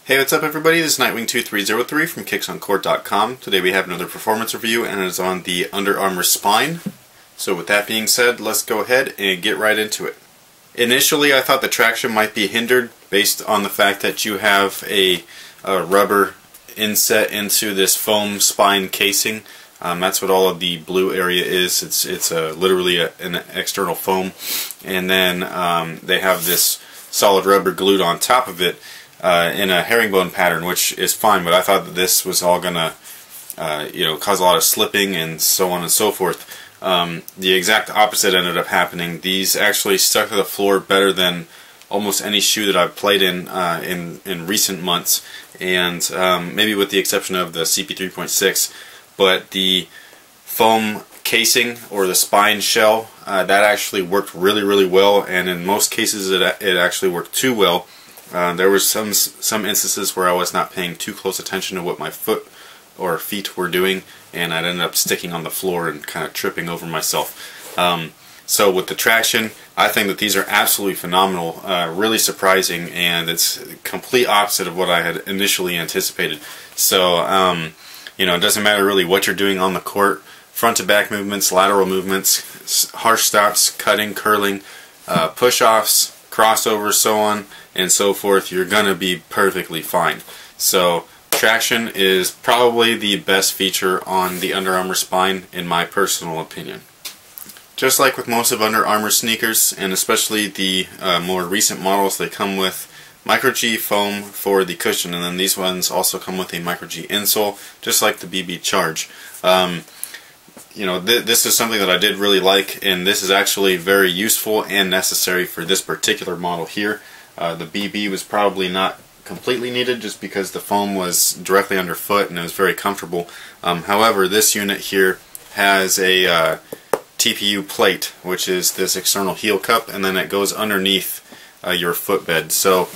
Hey, what's up everybody? This is Nightwing2303 from kicksoncourt.com. Today we have another performance review and it is on the Under Armour spine. So with that being said, let's go ahead and get right into it. Initially I thought the traction might be hindered based on the fact that you have a rubber inset into this foam spine casing. That's what all of the blue area is. It's literally an external foam, and then they have this solid rubber glued on top of it in a herringbone pattern, which is fine. But I thought that this was all gonna, cause a lot of slipping and so on and so forth. The exact opposite ended up happening. These actually stuck to the floor better than almost any shoe that I've played in recent months, and maybe with the exception of the CP3.6. But the foam casing or the spine shell, that actually worked really well, and in most cases it actually worked too well. There were some instances where I was not paying too close attention to what my foot or feet were doing, and I'd end up sticking on the floor and kind of tripping over myself. So with the traction, I think that these are absolutely phenomenal, really surprising, and it's complete opposite of what I had initially anticipated. So it doesn't matter really what you're doing on the court, front to back movements, lateral movements, harsh stops, cutting, curling, push-offs, crossovers, so on and so forth, you're gonna be perfectly fine. So traction is probably the best feature on the Under Armour spine in my personal opinion. Just like with most of Under Armour sneakers, and especially the more recent models, they come with Micro G foam for the cushion, and then these ones also come with a Micro G insole, just like the BB Charge. This is something that I did really like, and this is actually very useful and necessary for this particular model here. The BB was probably not completely needed just because the foam was directly underfoot and it was very comfortable. However, this unit here has a TPU plate, which is this external heel cup, and then it goes underneath your footbed. So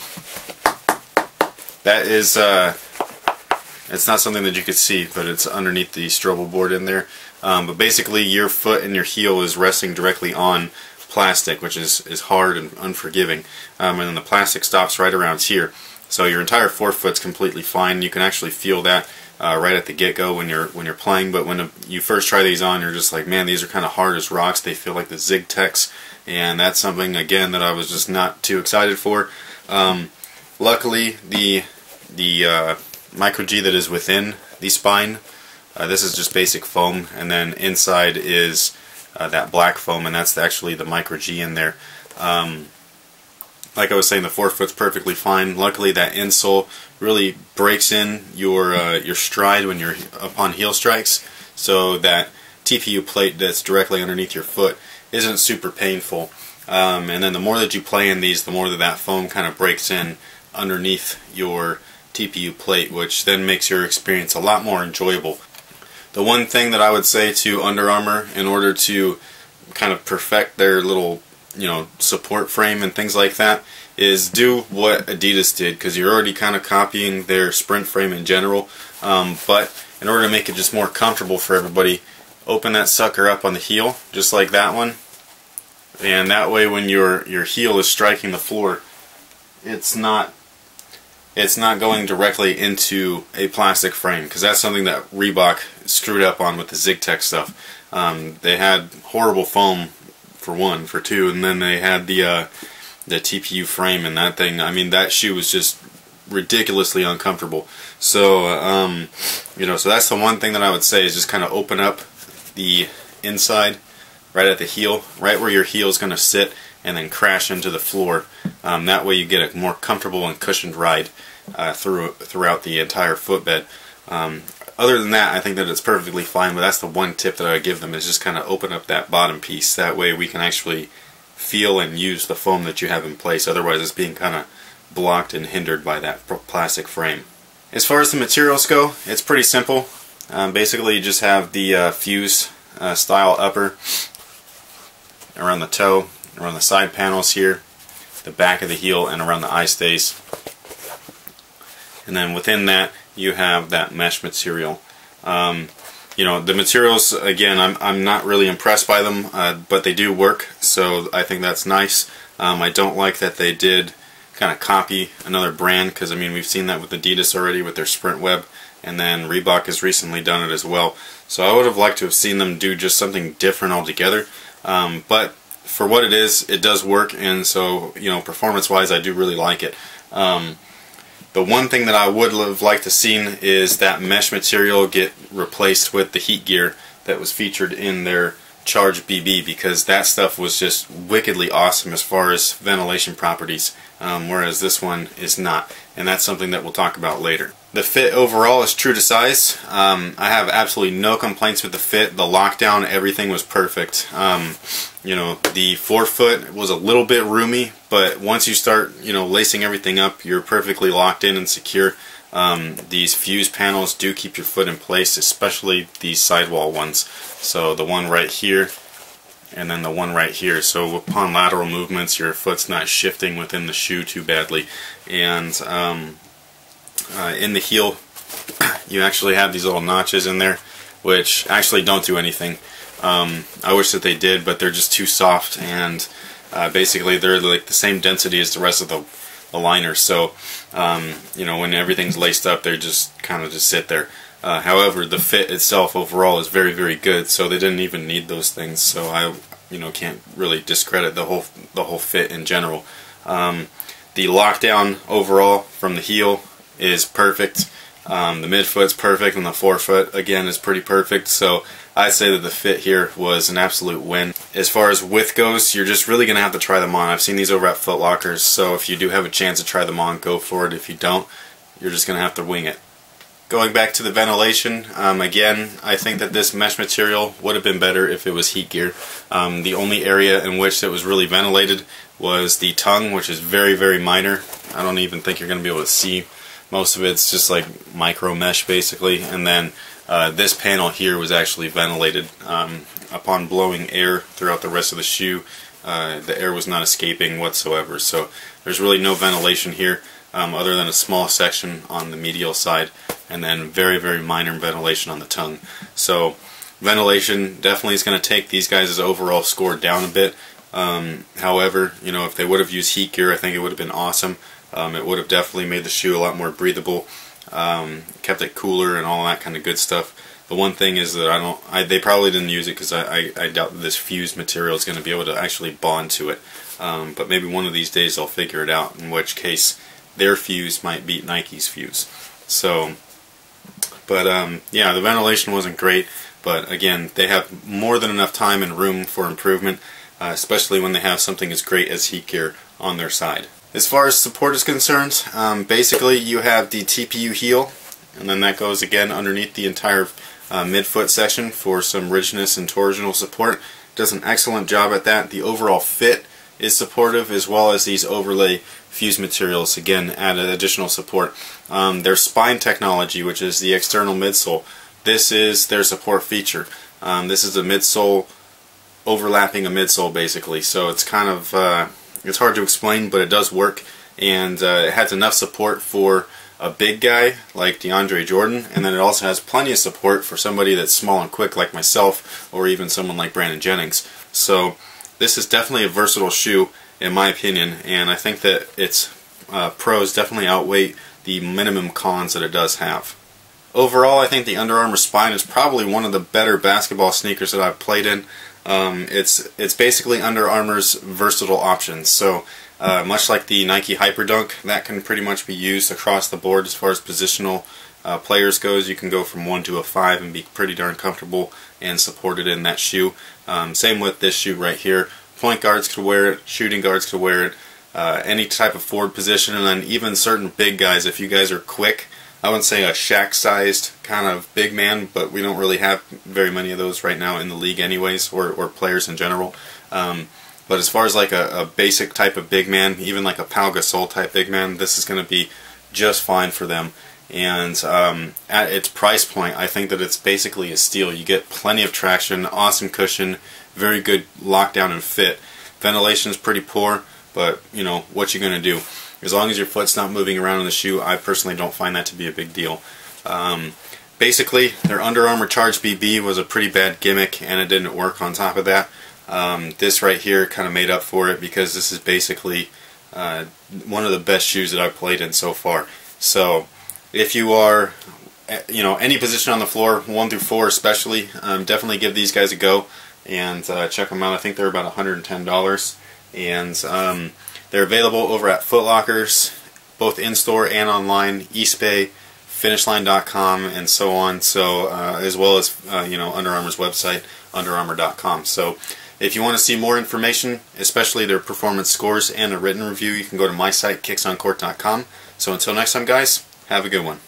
that is it's not something that you could see, but it's underneath the strobo board in there. But basically your foot and your heel is resting directly on plastic, which is hard and unforgiving, and then the plastic stops right around here. So your entire forefoot's completely fine. You can actually feel that right at the get-go when you're playing. But when you first try these on, you're just like, man, these are kind of hard as rocks. They feel like the Zig-Tex, and that's something again that I was just not too excited for. Luckily, the Micro G that is within the spine, this is just basic foam, and then inside is that black foam, and that's actually the Micro G in there. Like I was saying, the forefoot's perfectly fine. Luckily, that insole really breaks in your stride when you're upon heel strikes, so that TPU plate that's directly underneath your foot isn't super painful. And then the more that you play in these, the more that foam kind of breaks in underneath your TPU plate, which then makes your experience a lot more enjoyable. The one thing that I would say to Under Armour, in order to kind of perfect their little support frame and things like that, is do what Adidas did, because you're already kind of copying their sprint frame in general, but in order to make it just more comfortable for everybody, open that sucker up on the heel, just like that one, and that way when your heel is striking the floor, it's not going directly into a plastic frame, because that's something that Reebok screwed up on with the Zig-Tex stuff. They had horrible foam for one, for two, and then they had the TPU frame, and that thing, I mean, that shoe was just ridiculously uncomfortable. So so that's the one thing that I would say, is just kind of open up the inside right at the heel, right where your heel is going to sit, and then crash into the floor. That way you get a more comfortable and cushioned ride throughout the entire footbed. Other than that, I think that it's perfectly fine, but that's the one tip that I would give them, is just kind of open up that bottom piece. That way we can actually feel and use the foam that you have in place. Otherwise it's being kind of blocked and hindered by that plastic frame. As far as the materials go, it's pretty simple. Basically you just have the fuse style upper around the toe, around the side panels here, the back of the heel, and around the eye stays. And then within that you have that mesh material. The materials, again, I'm not really impressed by them, but they do work, so I think that's nice. I don't like that they did kind of copy another brand, because I mean we've seen that with Adidas already with their Sprint Web, and then Reebok has recently done it as well. So I would have liked to have seen them do just something different altogether, but for what it is, it does work, and so, you know, performance-wise, I do really like it. The one thing that I would have liked to seen is that mesh material get replaced with the heat gear that was featured in their Charge BB, because that stuff was just wickedly awesome as far as ventilation properties, whereas this one is not, and that's something that we'll talk about later. The fit overall is true to size. I have absolutely no complaints with the fit. The lockdown, everything was perfect. You know, the forefoot was a little bit roomy, but once you start, you know, lacing everything up, you're perfectly locked in and secure. These fuse panels do keep your foot in place, especially these sidewall ones. So the one right here, and then the one right here. So upon lateral movements, your foot's not shifting within the shoe too badly. And in the heel, you actually have these little notches in there, which actually don't do anything. I wish that they did, but they're just too soft, and basically they're like the same density as the rest of the liner. So you know, when everything's laced up, they just kind of just sit there. However, the fit itself overall is very, very good, so they didn't even need those things. So I, you know, can't really discredit the whole fit in general. The lockdown overall from the heel is perfect. The midfoot's perfect, and the forefoot again is pretty perfect. So I'd say that the fit here was an absolute win. As far as width goes, you're just really going to have to try them on. I've seen these over at Foot Lockers, so if you do have a chance to try them on, go for it. If you don't, you're just going to have to wing it. Going back to the ventilation, again, I think that this mesh material would have been better if it was heat gear. The only area in which it was really ventilated was the tongue, which is very, very minor. I don't even think you're going to be able to see. Most of it's just like micro mesh basically, and then this panel here was actually ventilated. Upon blowing air throughout the rest of the shoe, the air was not escaping whatsoever, so there's really no ventilation here other than a small section on the medial side, and then very, very minor ventilation on the tongue. So ventilation definitely is going to take these guys' overall score down a bit. However, you know, if they would have used heat gear, I think it would have been awesome. It would have definitely made the shoe a lot more breathable, kept it cooler and all that kind of good stuff. The one thing is that they probably didn't use it because I doubt that this fused material is going to be able to actually bond to it. But maybe one of these days I'll figure it out, in which case their fuse might beat Nike's fuse. So, but yeah, the ventilation wasn't great, but again, they have more than enough time and room for improvement, especially when they have something as great as heat gear on their side. As far as support is concerned, basically you have the TPU heel, and then that goes again underneath the entire midfoot section for some rigidness and torsional support. Does an excellent job at that. The overall fit is supportive, as well as these overlay fuse materials again add additional support. Their spine technology, which is the external midsole, this is their support feature. This is a midsole overlapping a midsole basically, so it's kind of it's hard to explain, but it does work, and it has enough support for a big guy like DeAndre Jordan, and then it also has plenty of support for somebody that's small and quick like myself, or even someone like Brandon Jennings. So this is definitely a versatile shoe in my opinion, and I think that its pros definitely outweigh the minimum cons that it does have. Overall, I think the Under Armour Spine is probably one of the better basketball sneakers that I've played in. It's basically Under Armour's versatile options. So much like the Nike Hyperdunk, that can pretty much be used across the board as far as positional players goes. You can go from 1 to a 5 and be pretty darn comfortable and supported in that shoe. Same with this shoe right here. Point guards could wear it, shooting guards could wear it, any type of forward position, and then even certain big guys. If you guys are quick, I wouldn't say a Shaq-sized kind of big man, but we don't really have very many of those right now in the league anyways, or players in general. But as far as like a basic type of big man, even like a Pau Gasol type big man, this is going to be just fine for them. And at its price point, I think that it's basically a steal. You get plenty of traction, awesome cushion, very good lockdown and fit. Ventilation is pretty poor, but you know, what you going to do? As long as your foot's not moving around in the shoe, I personally don't find that to be a big deal. Basically, their Under Armour Charge BB was a pretty bad gimmick, and it didn't work on top of that. This right here kind of made up for it, because this is basically one of the best shoes that I've played in so far. So if you are, any position on the floor, 1 through 4 especially, definitely give these guys a go and check them out. I think they're about $110, and they're available over at Foot Lockers, both in-store and online, eBay, finishline.com, and so on. So as well as Under Armour's website, underarmour.com. So if you want to see more information, especially their performance scores and a written review, you can go to my site, kicksoncourt.com. So until next time, guys, have a good one.